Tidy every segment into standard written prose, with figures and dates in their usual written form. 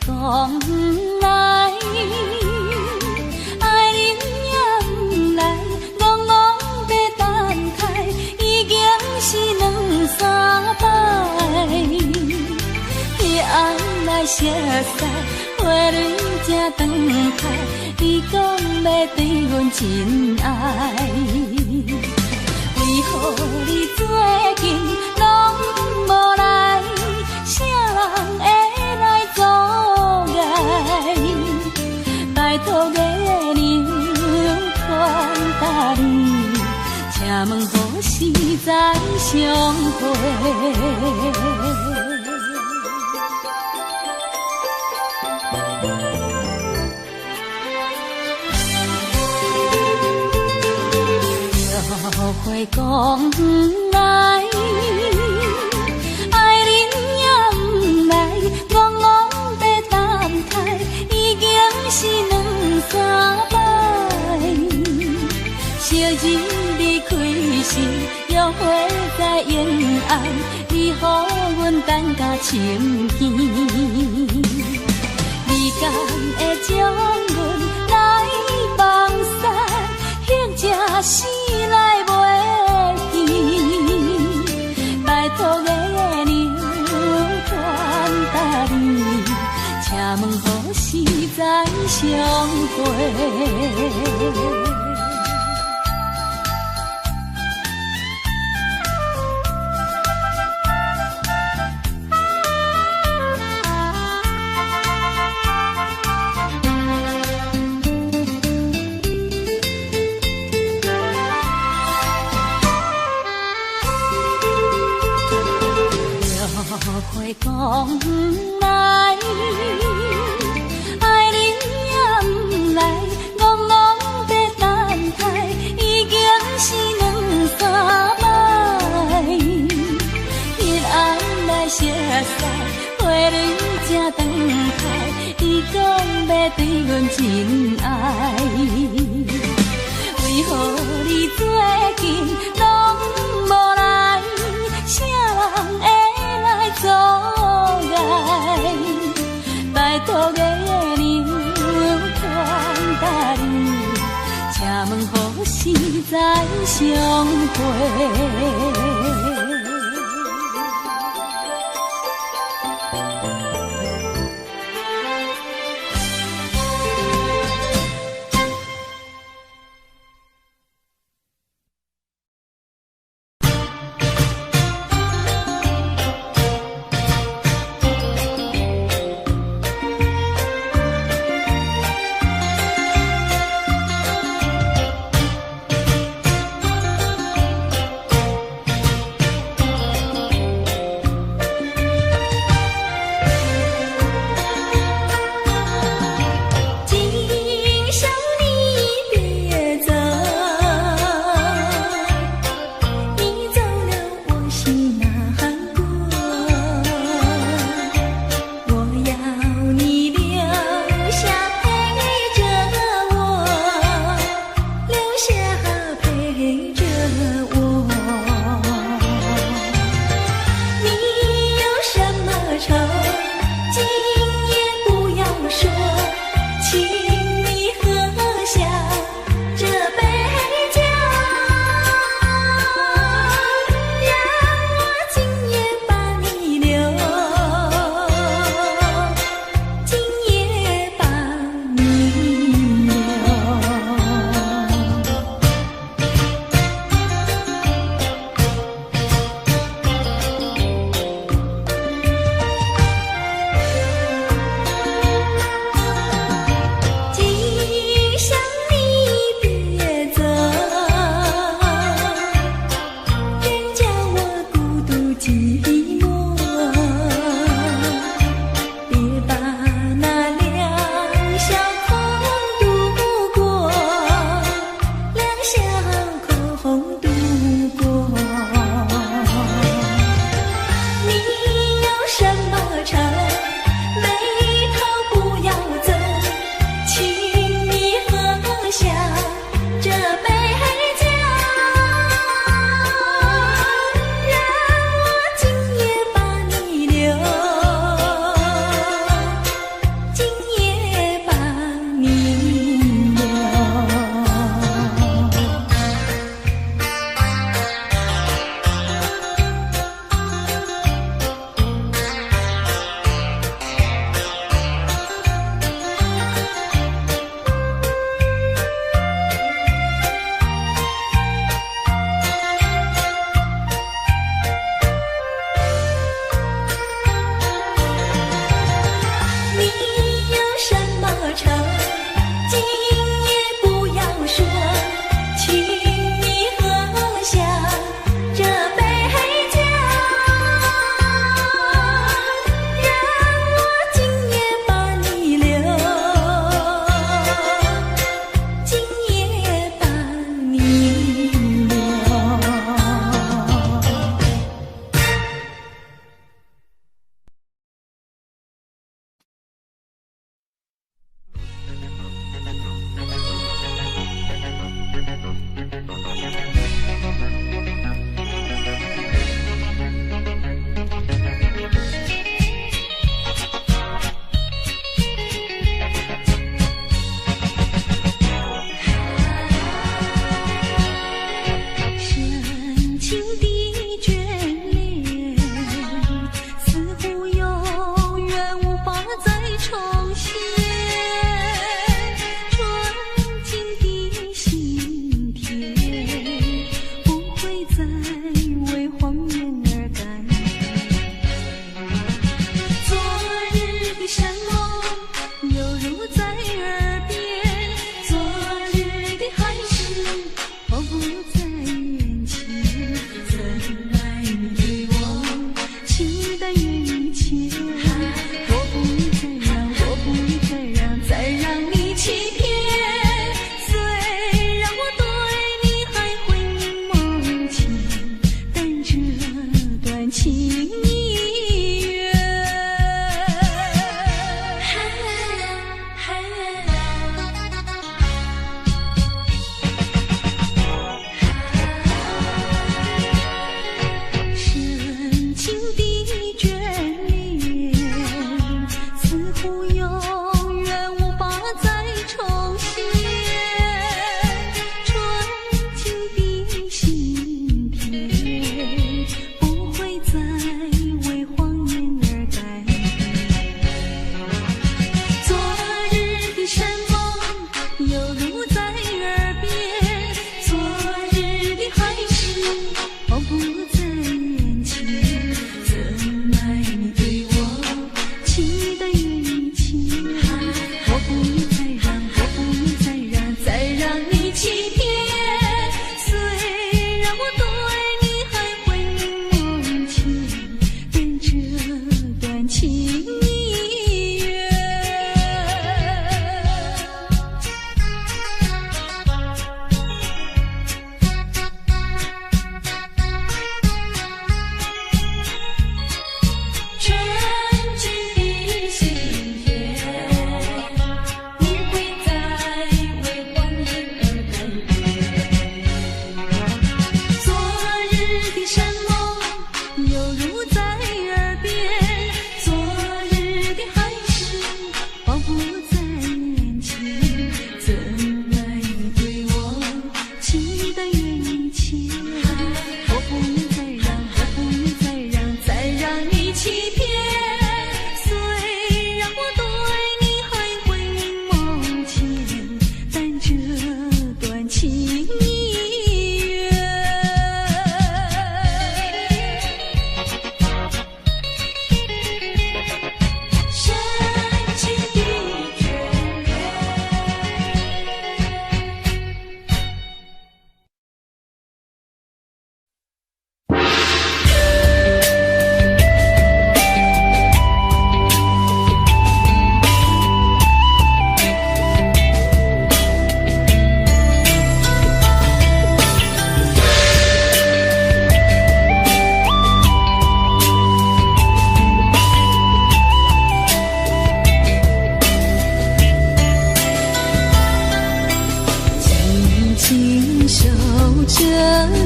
讲不来，爱人也不来，戆戆在等待，已经是两三摆。彼岸来熟悉，花蕊正长开，你讲要对阮真爱，为何你最近拢无来？啥人会？拜托月娘传达你，请问何时再相会？约会讲不来，爱人也不来，戆戆在等待，已经是两三摆。昔日离开时，约会在沿岸，你予阮等甲深更。你敢会将阮来放散，或者是来袂见？拜托月娘传达你，请问何时再相会？会讲不来，爱人也不来，戆戆在等待，已经是两三摆。彼岸来熟悉，花蕊正长开，你讲要对阮真爱，为何你最近拢无来？啥人会？做爱，拜托月娘传达你，请问何时再相会？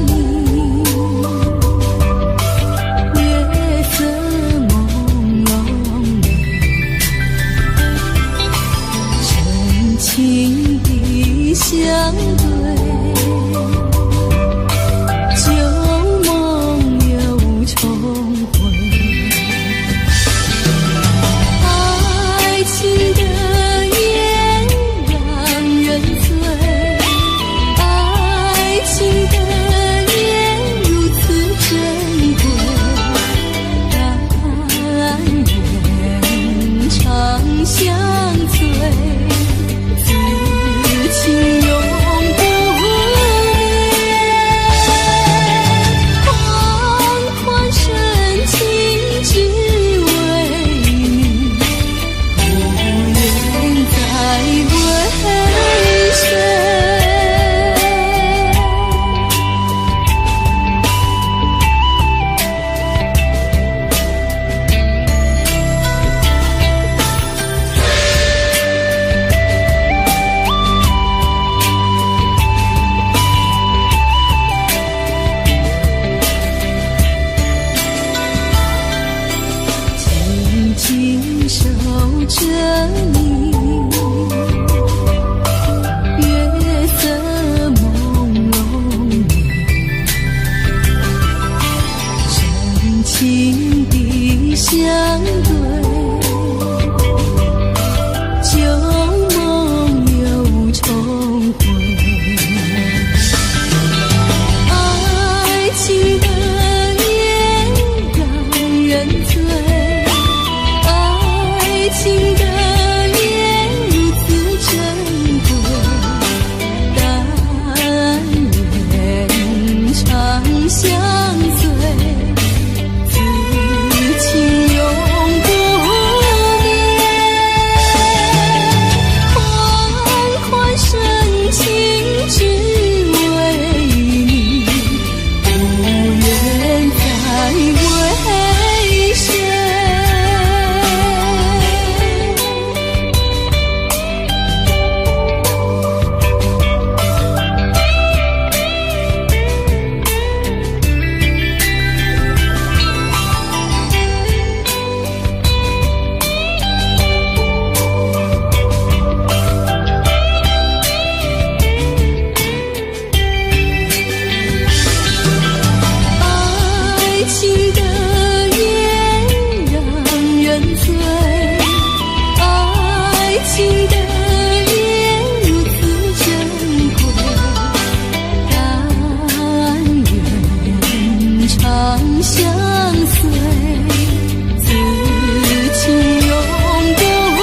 你，月色朦胧美，深情的相对，旧梦又重回。爱情的烟让人醉，爱情的烟如此珍贵，但愿长相随，此情永不灭。缓缓深情只为你，不愿再为谁。紧紧守着你，月色朦胧美，深情的相对，旧梦又重回。爱情的烟让人醉，爱情的烟如此珍贵，但愿长相随，此情永不灭。缓缓深情只为你，不愿再为谁。爱情的烟让人醉，爱情的烟如此珍贵，但愿长相随，此情永不灭。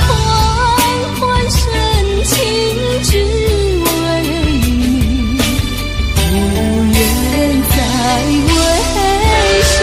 缓缓深情只为你，不愿再为谁。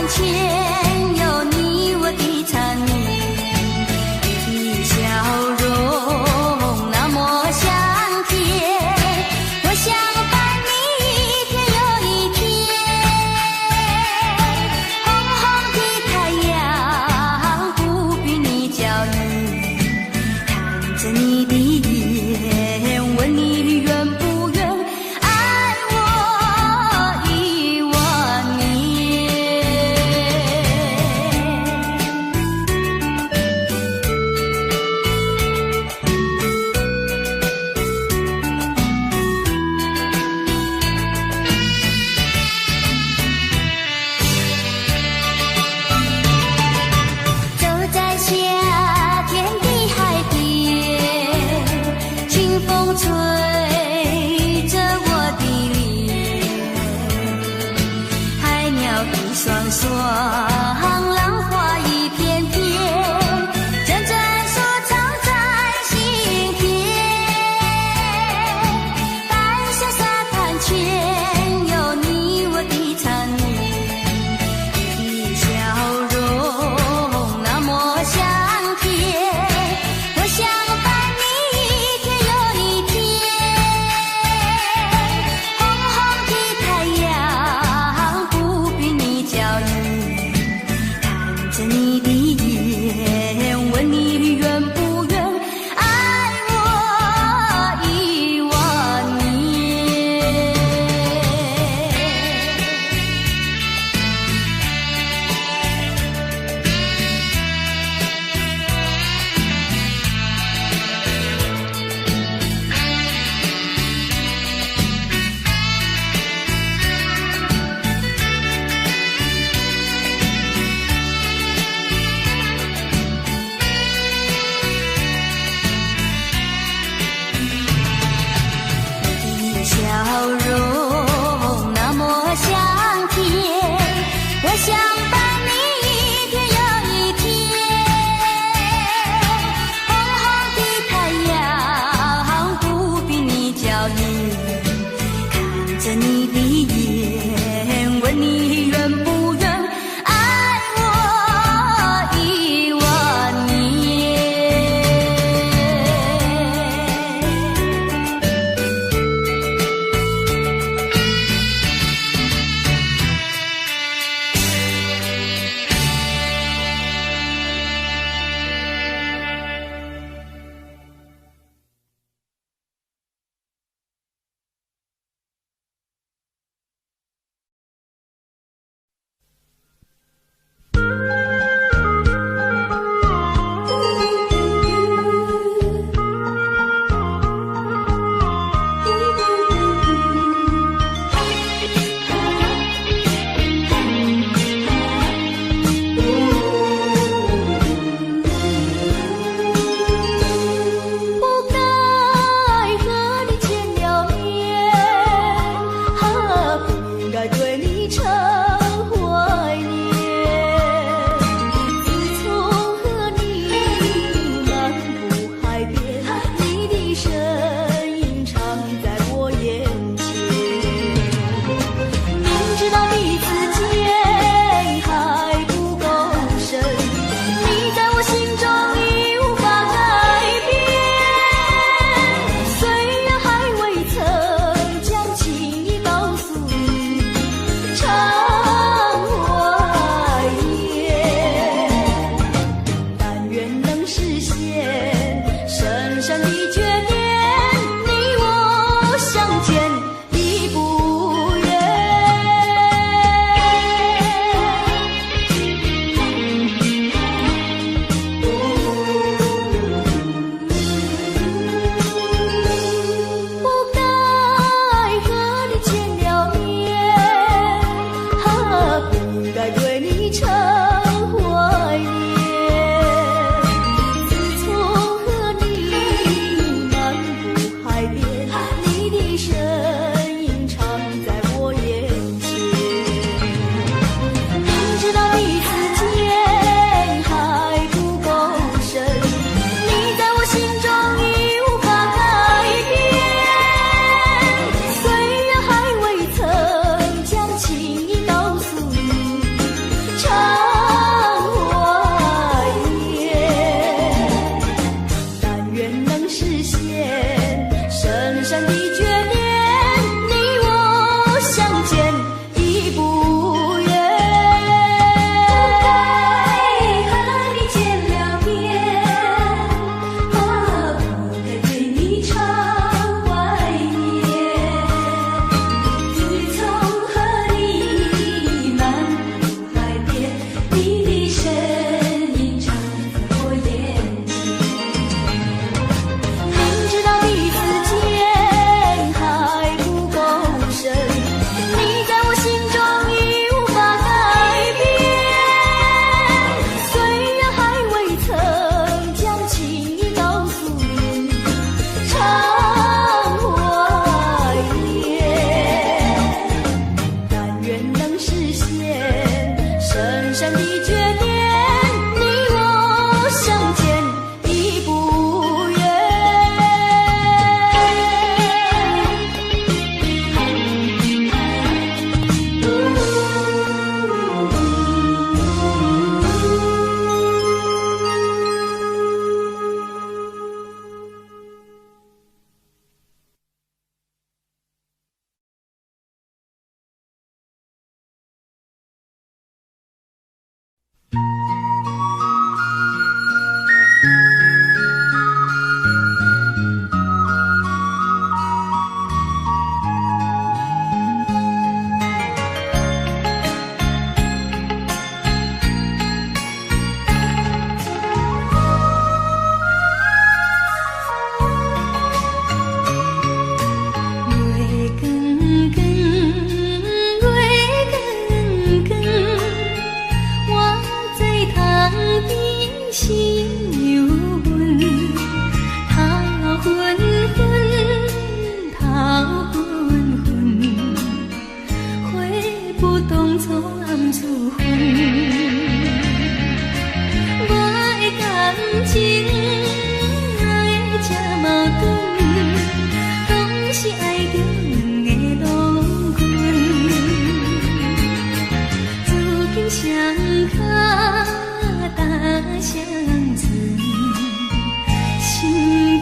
前有你。一双双，浪花一片片，阵阵说唱在心田。白色沙滩前有你我的缠绵，你的笑容那么香甜，我想伴你一天又一天。红红的太阳不比你娇艳，看着你的眼，问你愿不愿爱我10000年。你的笑容那么香甜，我想伴你一天又一天。红红的太阳不比你娇艳，看着你的眼，问你愿不愿爱我10000年。不该和你见了面，不应该对你常怀念。自从和你漫步海边，你的身影常在我眼前。明知道彼此间还不够深，你在我心中已无法改变。虽然还未曾将情意告诉你，常不懂错暗自分。我的感情哪会这矛盾？总是爱着两个郎君，如今双脚踏双船，心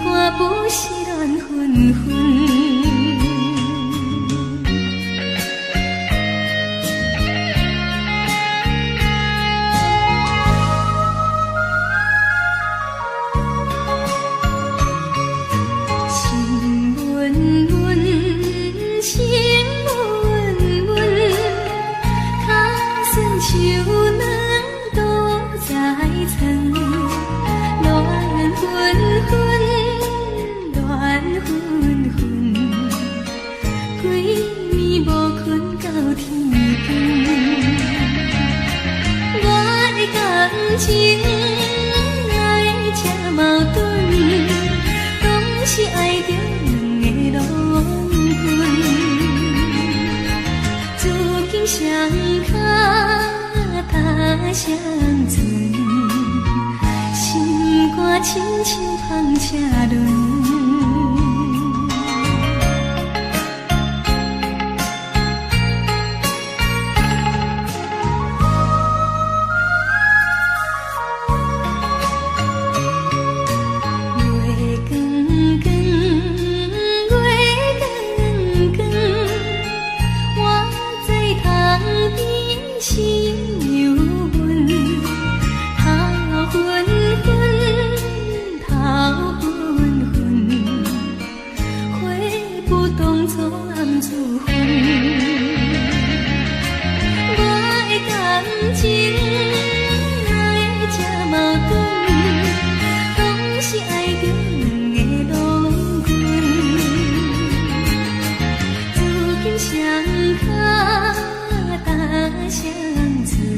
肝不是乱纷纷。情哪会这矛盾？总是爱着两个郎君，如今双脚踏双船，心肝亲像风车轮。双脚踏双船。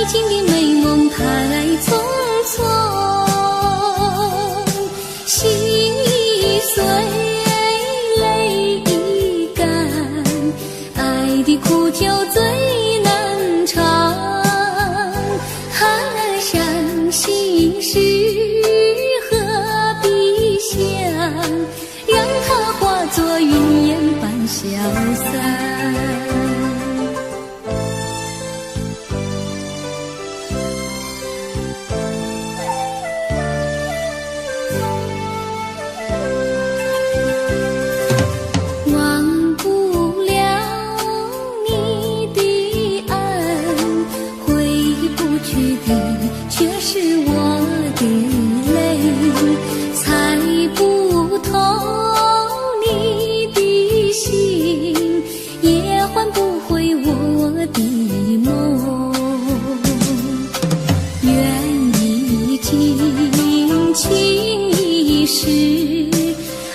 情的美梦太匆匆，心碎泪已干，爱的苦酒最难尝。伤心事何必想，让它化作云烟般消散。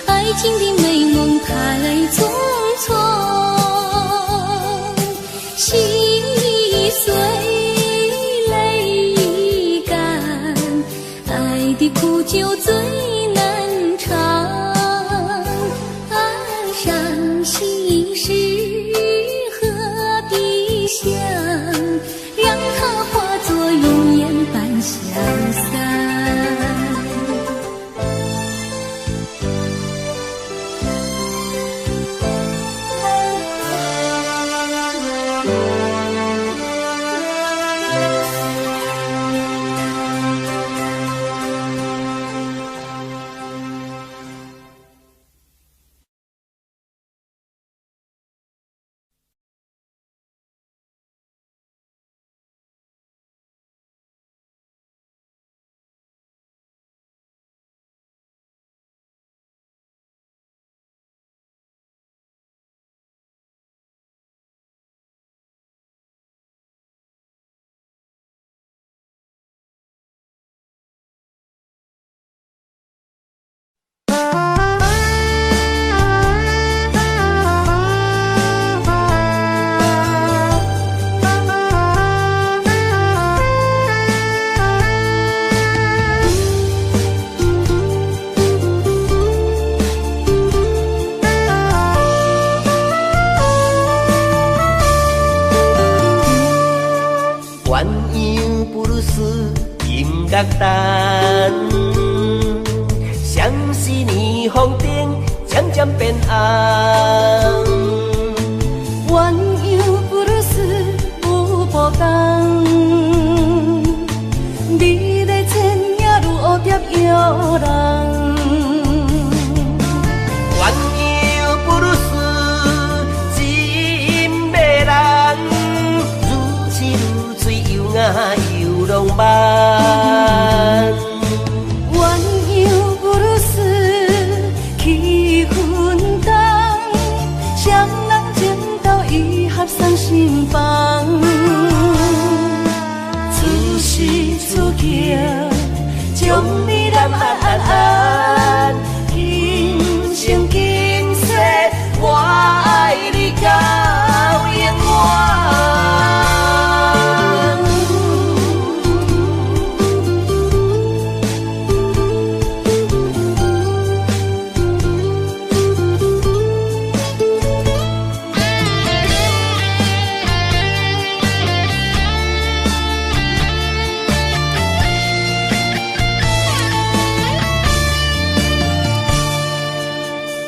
爱情的美梦太匆匆，心碎泪已干，爱的苦酒最难尝。伤心事何必想，让它化作云烟般消散。乐单，像是霓虹灯渐渐变红。鸳鸯布鲁斯有无同，美丽千影如蝴蝶摇人。鸳鸯布鲁斯真迷人，如痴如醉又雅又浪漫。鸳鸯布鲁斯气氛重，双人情投意合送心房。此时此刻，将你难安，今生今世，我爱你到永远。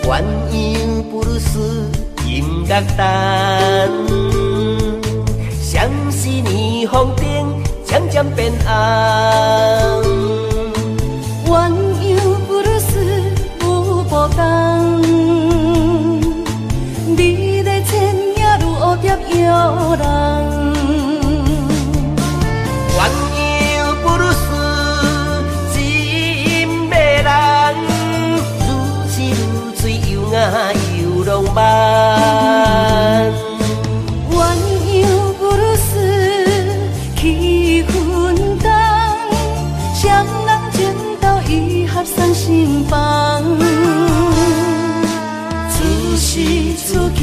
鸳鸯布鲁斯音乐单，像是霓虹灯渐渐变红。鸳鸯布鲁斯有无同，美丽千影如蝴蝶摇人。鸳鸯布鲁斯真迷人，如痴如醉又雅又浪漫。鸳鸯布鲁斯气氛重，双人情投意合送心房。此时此刻，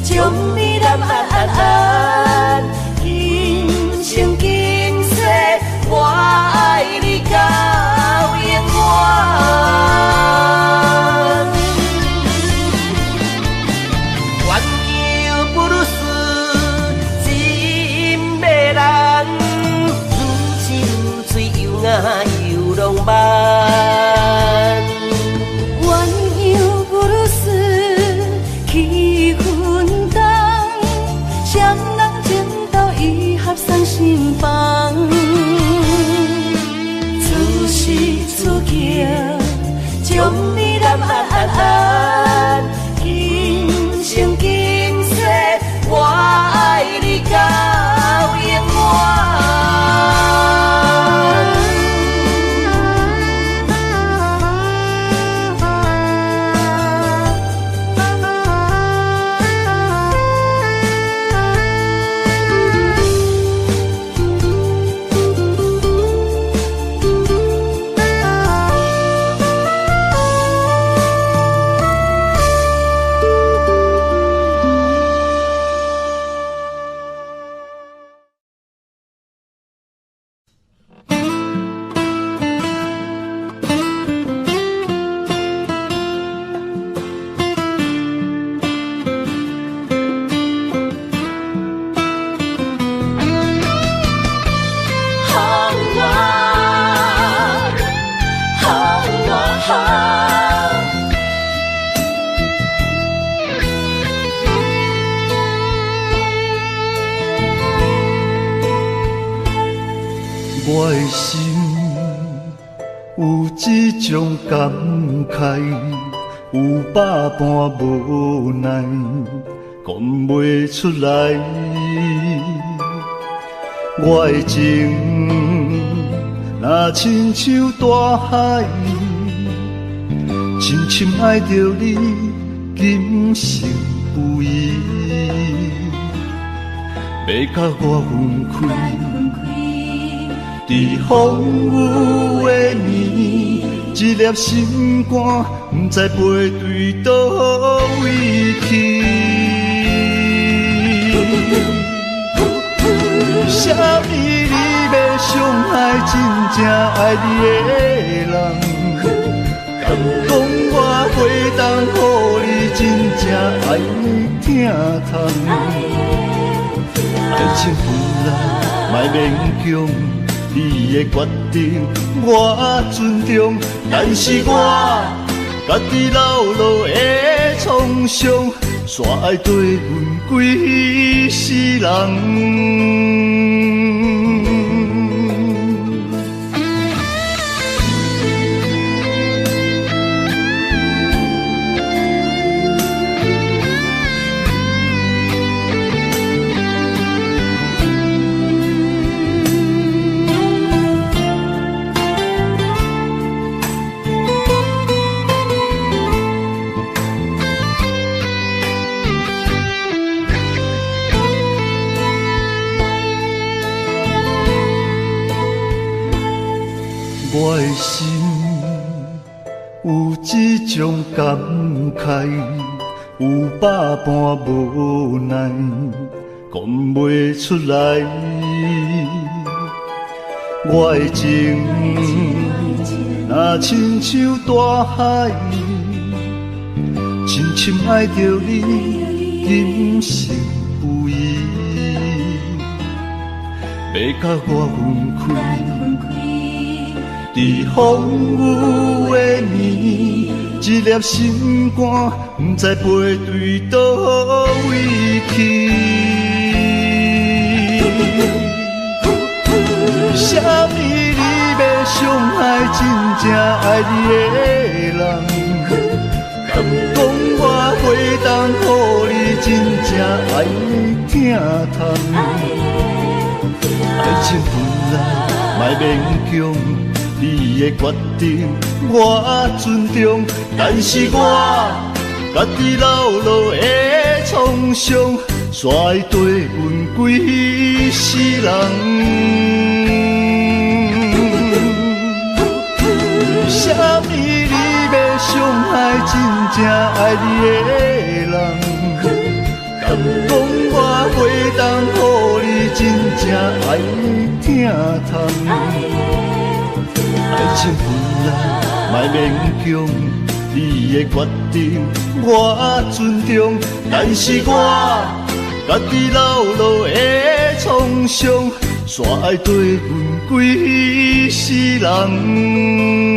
将你难安，今生游浪漫。鸳鸯不如丝，气氛重，双人情投意合送心房。此时此刻，将你南安安，今生今世，我爱你到永远。我的心有一种感慨，有百般无奈，讲袂出来。我的情若亲像大海，深深爱着你，今生不移。要甲我分开。在风雨的暝，一粒心肝，不知飞对倒位去。啥物你要伤害真正爱你的人？敢讲我会当予你真正爱你疼痛？爱情分来，莫勉强。你的决定我尊重，但是我家己老路的创伤，煞爱对阮几世人。我的心有一种感慨，有百般无奈，讲袂出来。我的情若亲像大海，深深爱着你，今生不移。要甲我分开。在风雨的暝，一粒心肝，不知飞对倒位去。啥物你要伤害真正爱你的人？敢讲我会当予你真正爱你疼痛？爱情分来，莫勉强。你的决定我尊重，但是我家己老路的创伤，煞会对阮几世人。啥物你要伤害真正爱你的人？敢讲我会当予你真正爱你疼痛？爱情分来，莫勉强。你的决定我尊重，但是我家己老路的创伤，煞爱对阮规世人。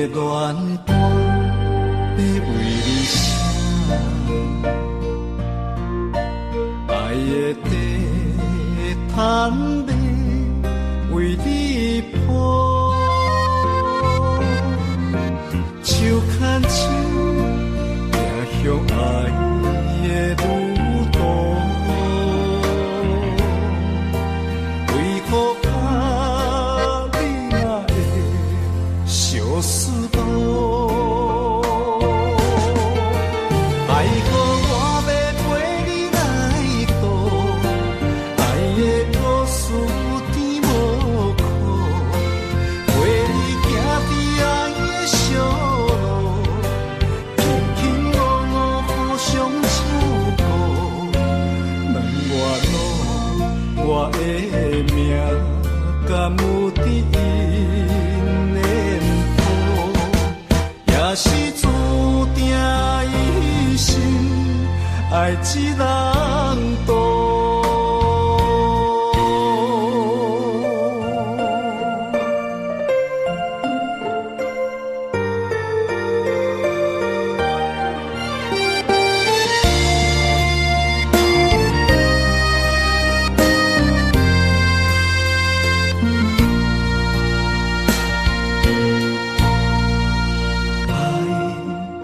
恋歌要为你写，爱的地毯要为你铺，手牵手走向爱的路途。为何啊，你若会相思多？爱河我要陪你来渡，爱的故事有甜无苦，陪你行伫爱的小路，轻轻误误互相照顾。问我的命敢有伫因缘谱，也是注定一生爱一人渡。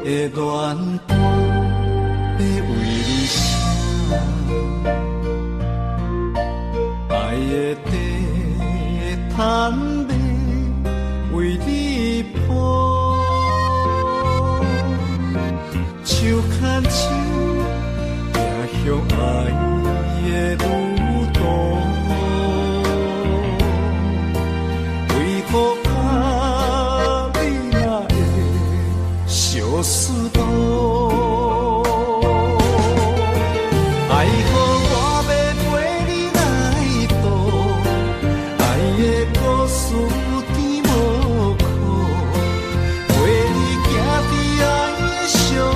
恋歌要为你写，爱的地毯要为你铺，手牵手走向爱的路途。为何啊，你若会相思多？爱河我要陪你来渡，爱的故事有甜无苦，陪你行伫爱的小路，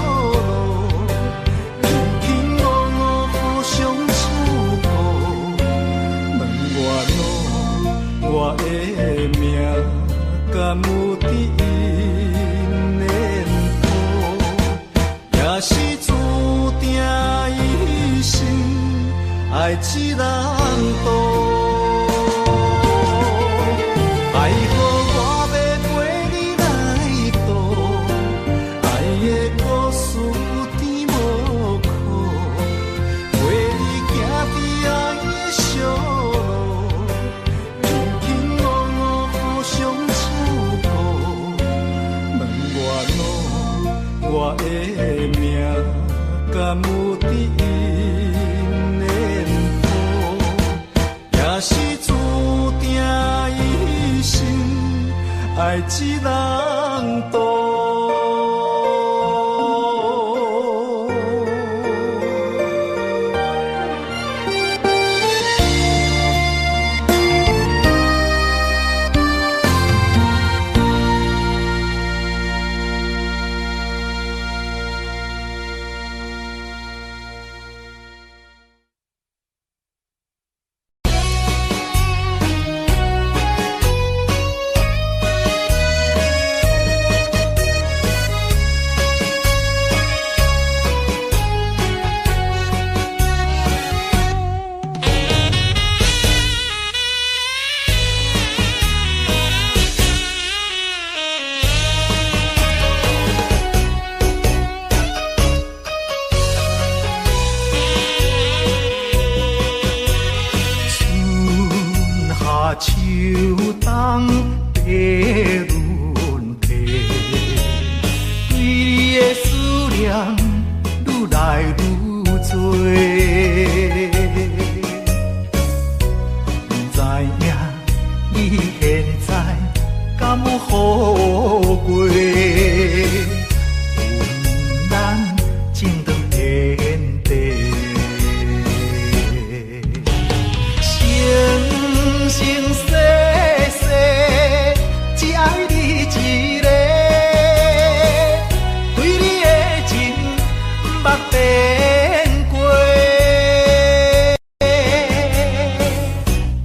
轻轻误误互相照顾。问我的命敢有伫因缘谱，也是注定一生爱一人渡。爱河我要陪你来渡，爱的故事有甜无苦，陪你行伫爱的小路，轻轻误误互相照顾。问我的命敢有伫因缘谱，也是注定一生爱一人渡。秋冬白轮替，对你的思念愈来愈多。不知影你现在敢有好过？咱情长天地。生世世，只爱你一个，对你的情捌变过。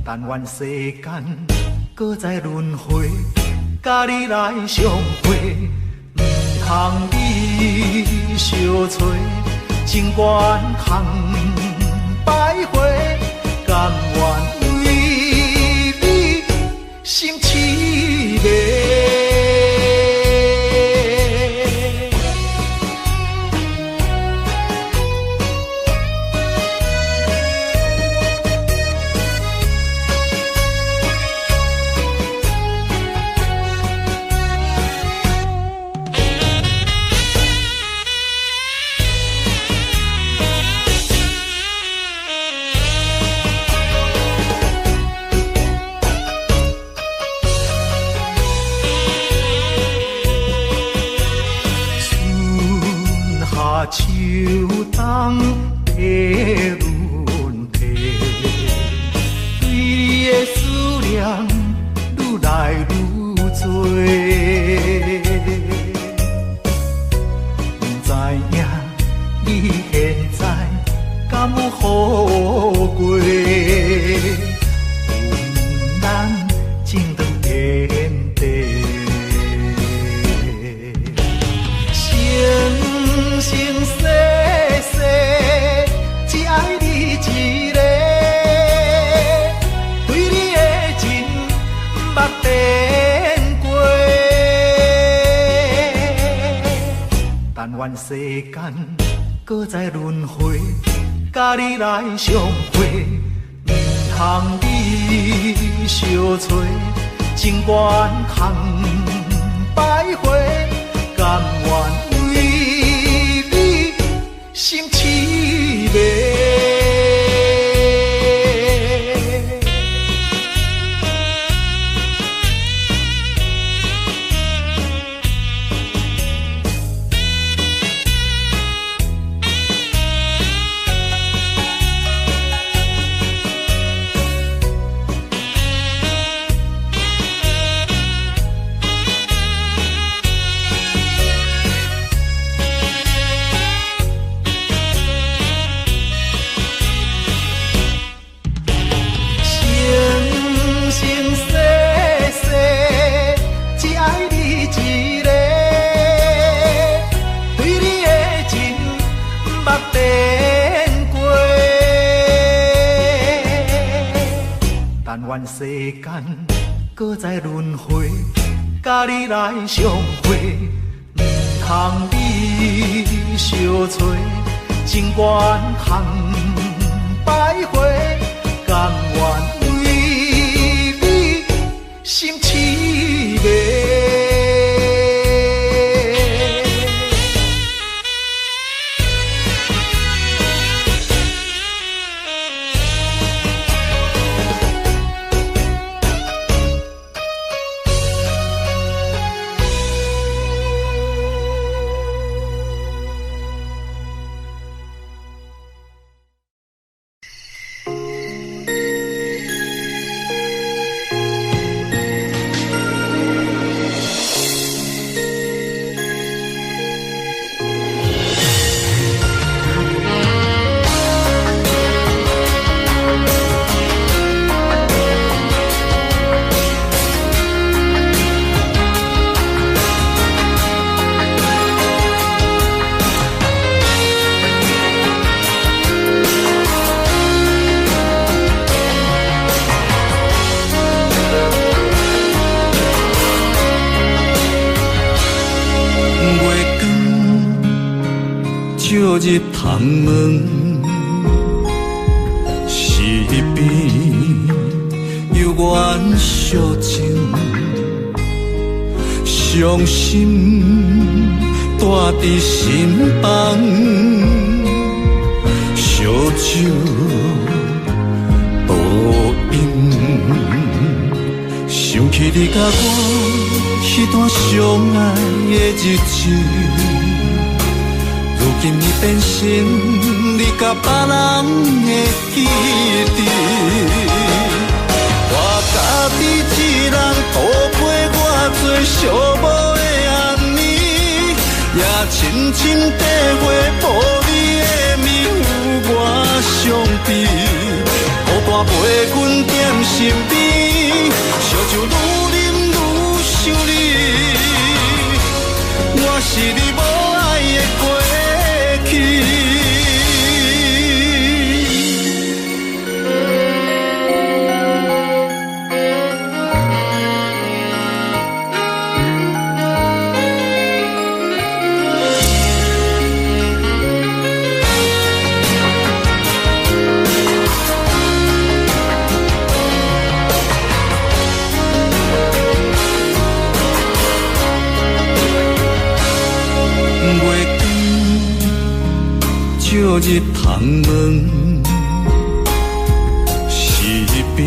但愿世间搁再轮回，甲你来相会，毋通你相找，情缘通摆回，甘愿为你心痴迷。秋冬的轮替，对你的思念愈来愈多。不知影你现在敢有好过？阮咱情长天地。生世世，只爱你一个，对你的情捌变过。但愿世间搁再轮回，甲你来相会，毋通你相找，情缘通摆回，甘愿。心痴迷。愿世间搁再轮回，甲你来相会，毋通你相找，情缘通摆回，甘愿为你心痴迷。照入窗门，是边有缘相情，伤心带伫心房，烧酒倒饮，想起你甲我迄段相爱的日子。如今你变成你甲别人的记忆，我家己一人度过偌多寂寞的暗暝，也深深体会抱你的面有我伤悲，孤单陪阮踮身边，烧酒愈啉愈想你。日窗门，是边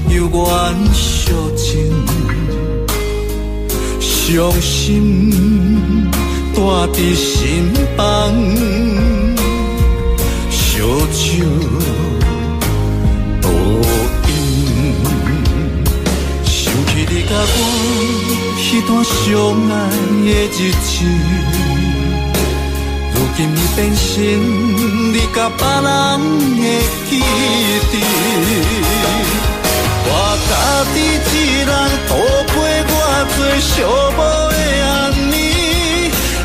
有缘相情，伤心带伫心房，烧酒倒饮，想起你甲我迄段相爱的日子。如今已变成你甲别人的记忆，我家己一人度过我最寂寞的暗暝，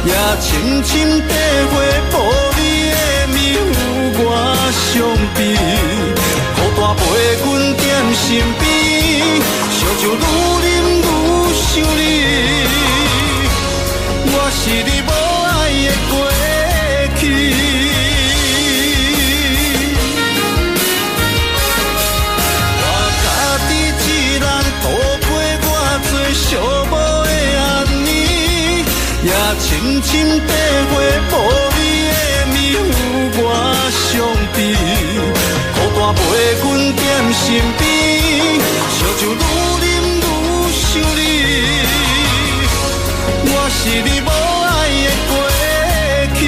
也深深体会无你的面有我伤悲，孤单陪阮踮身边，烧酒愈饮愈想你，我是你无爱的过去。我家己一人度过我最寂寞的暗暝，也深深体会无你的面有我伤悲，孤单陪阮踮身边，烧酒愈饮愈想你，我是你无爱的过去。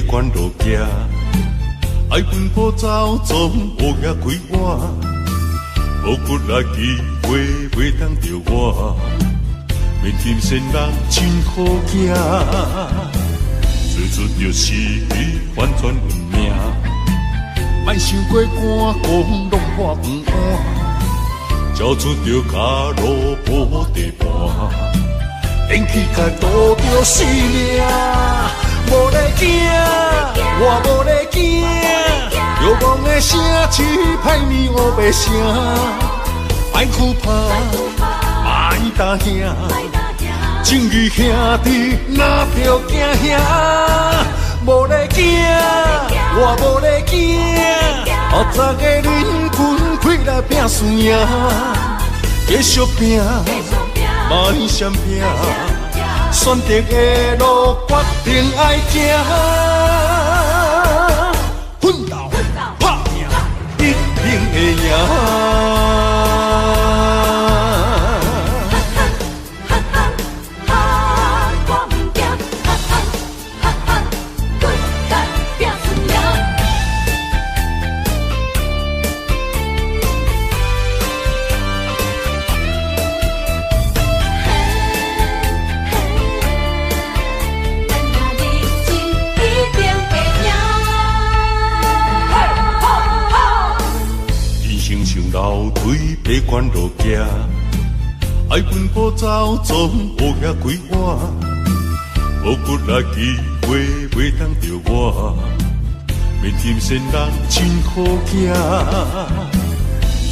关路行，爱奔波走，总无遐开我，无骨力机会袂当着我，面天仙人真好行，做出着是反转运命，莫想过寒讲拢破饭碗，交出着脚路无地盘，连起甲渡着性命。无咧惊，我无咧惊，遥望的声气歹面乌白声，莫哭怕，莫打兄，正义兄弟哪着惊兄？无咧惊，我无咧惊，后早个恁分开来拼输赢，继续拼，莫闪拼。选择的路，决定爱行，奋斗拍拼，一定会赢。爬关路行，爱奔波走，总无遐开我，无骨力机会袂当着我，面天仙人真好行，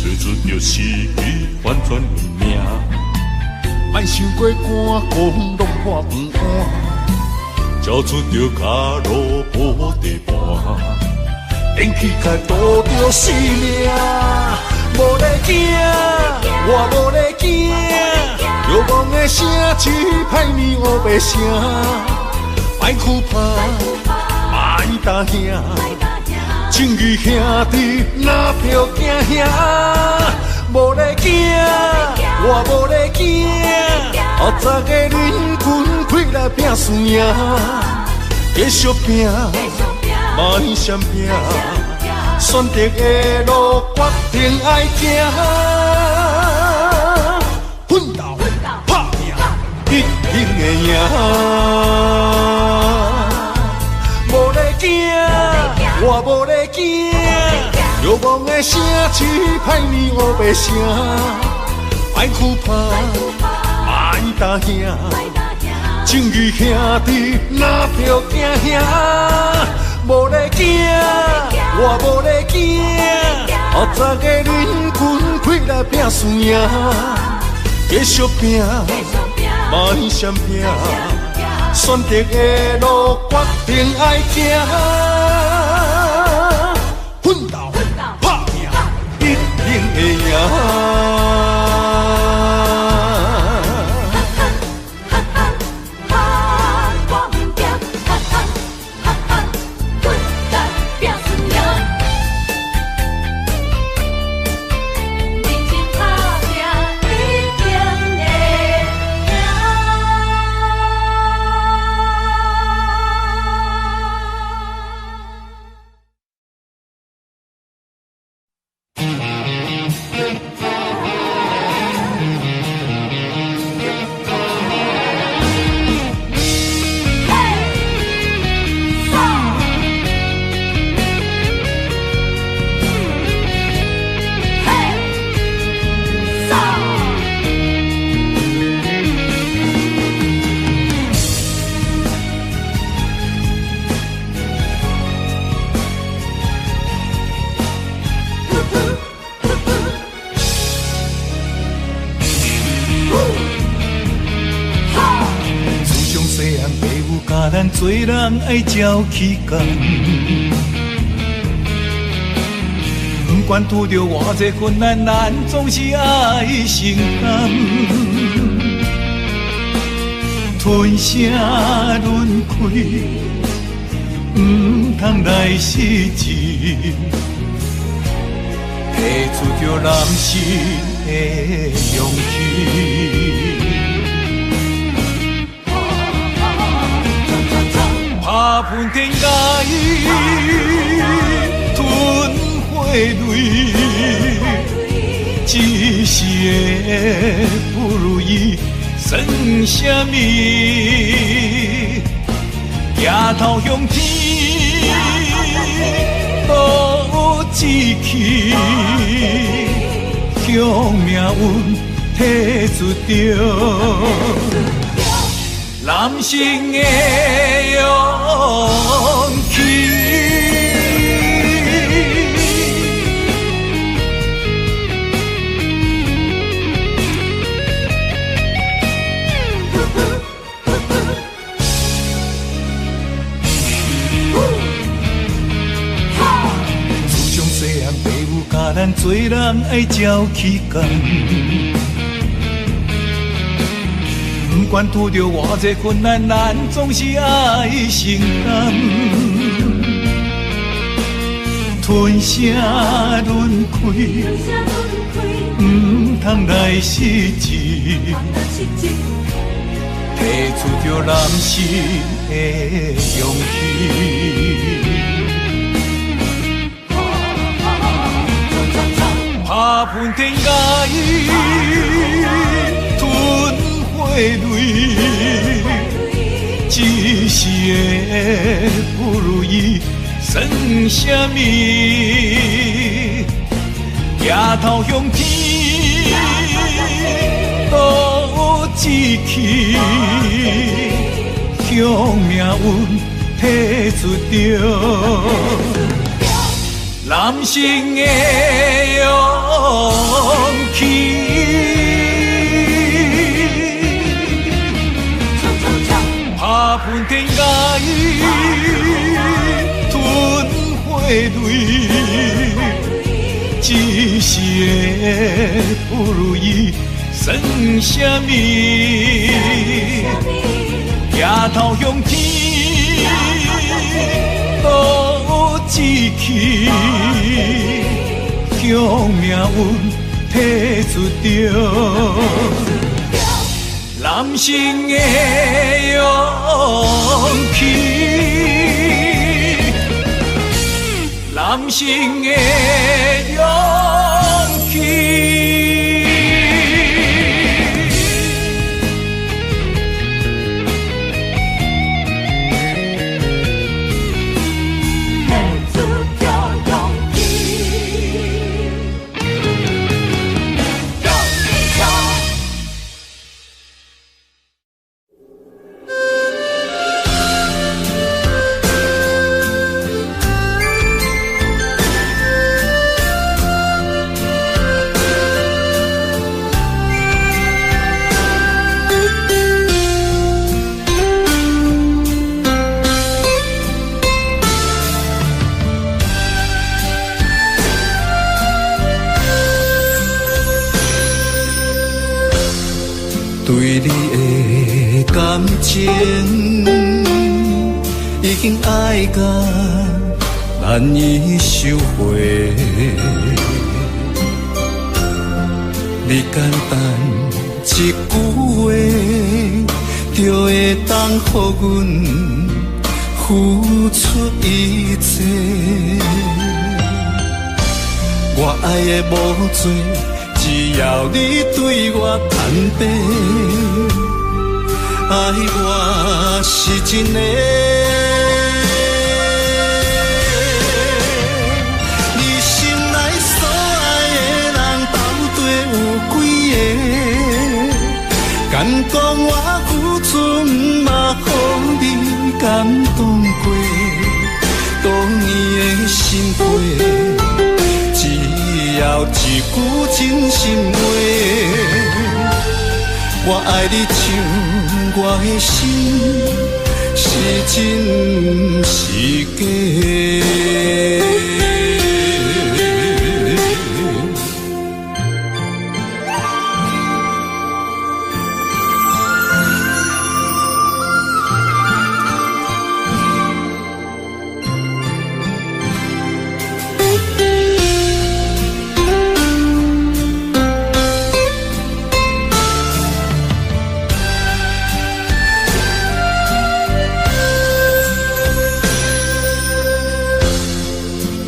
做出着是反转运命，莫想过寒讲拢破饭碗，交出着脚路无地盘，连起甲渡着性命。无咧惊，我无咧惊，遥望的声气歹面乌白声，莫哭怕，莫打兄，正义兄弟哪着惊兄？无咧惊，我无咧惊，后早个恁分开来拼输赢，继续拼，莫闪拼，选择的路决定爱行，奋斗打拼，一定会赢。无咧惊，我无咧惊，欲望的声气歹面黑白声，爱哭怕，爱打兄。情义兄弟哪着惊兄，无咧惊，我无咧惊，学早个恁群开来拼输赢，继续拼，莫闪拼，选择的路决定爱行，奋斗打拼，一定会赢。咱做人爱照起工，不管拄着偌济困难，咱总是爱承担。吞声轮开，不通来失志，提出着男性的勇气。打喷天涯，吞火泪，一时的不如意算什么？抬头向天，无志气，向命运提出着。男性的勇气，自从细汉父母教咱做人爱照起工。不管拄着偌济困难，咱总是爱承担。吞声轮开，不通来失志，提出着男性的勇气。打喷天涯，吞泪，一时的不如意算什么？抬头向天，无志气，向命运提出着男性的勇气。打喷天涯，吞血泪，一时的不如意算什么？抬头向天，无志气，向命运提出着。男性的勇气，三生的勇气。对你的感情已经爱到难以收回，你简单一句话，就会当予阮付出一切。我爱的无多，只要你对我坦白，爱我是真的。你心内所爱的人到底有几个？敢讲我付出嘛，予你感动过，多年的心血。只要一句真心话，我爱你像我的心是真是假。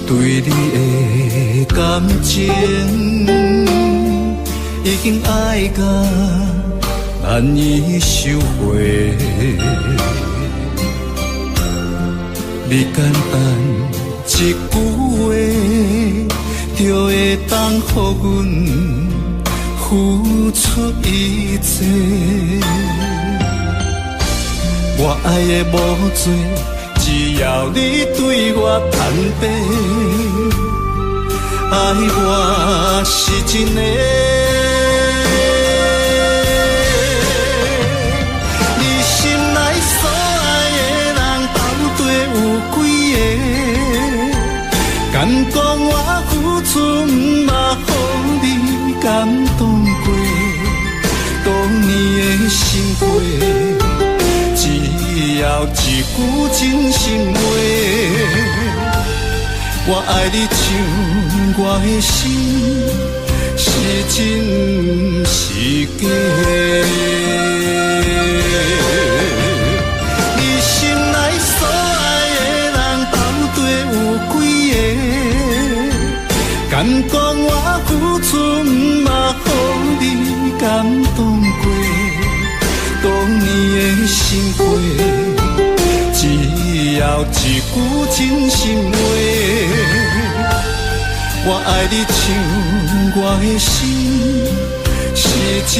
对你的感情已经爱到难以收回，你简单一句话，就会当予阮付出一切。我爱的无多，只要你对我坦白，爱我是真的。你心内所爱的人到底有几个？敢讲我付出嘛，予你感动过，多年的心血。只要一句真心话，我爱你像我的心是真是假。你心内所爱的人到底有几个？敢讲我付出嘛，予你感动过，多年的心血。只要一句真心话，我爱你像我的心是真